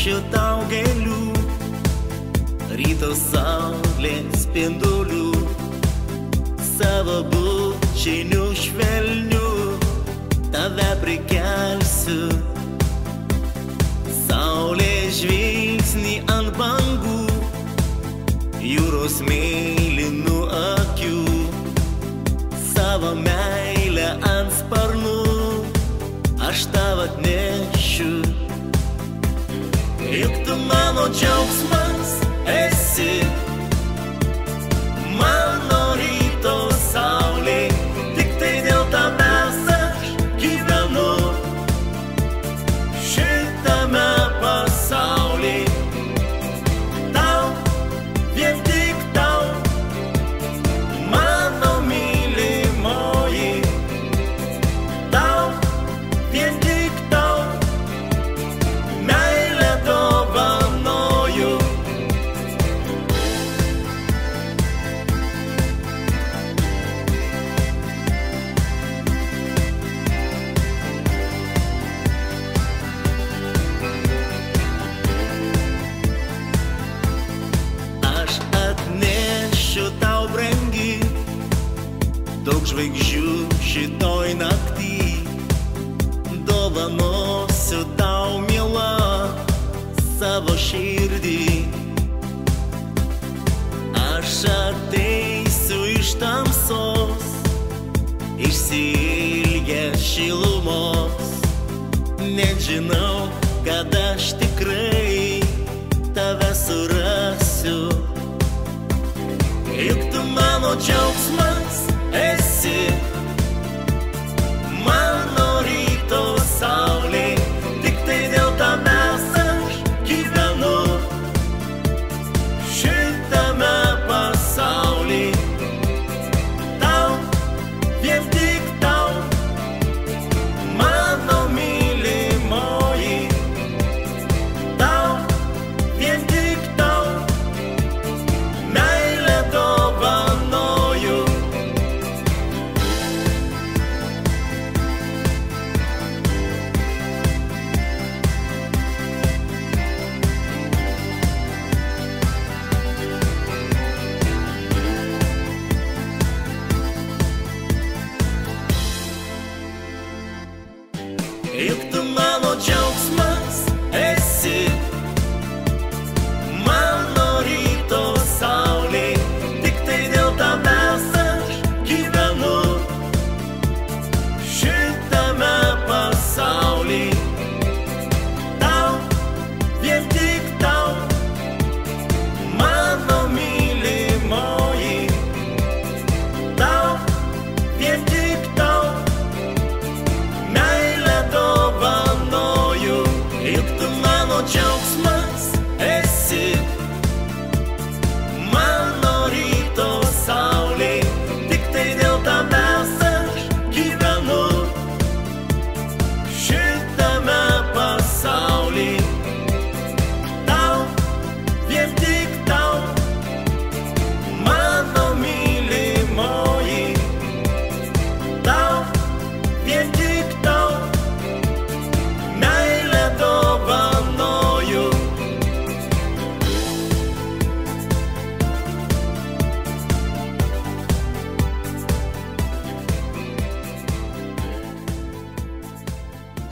atnešiu tau gėlių, ryto saulės spindulių, savo bučinių švelnių tave prikelsiu. Saulės žvilgsnį ant bangų, jūros mėlynų akių, savo meilę ant sparnų aš tau atnešiu. Juk tu mano džiaugsmas esi, mano ryto saulė, tik tai dėl tavęs aš gyvenu šitame pasaulyje. Tau, vien tik tau, mano mylimoji, tau, vien tik tau, meilę dovanoju. Aš atnešiu tau brangi daug žvaigždžių šitoj naktį, dovanosiu tau miela savo širdį. Aš ateisiu iš tamsos, išsiilgęs šilumos, net žinau, kad aš tikrai tave surasiu. Juk tu mano džiaugsmas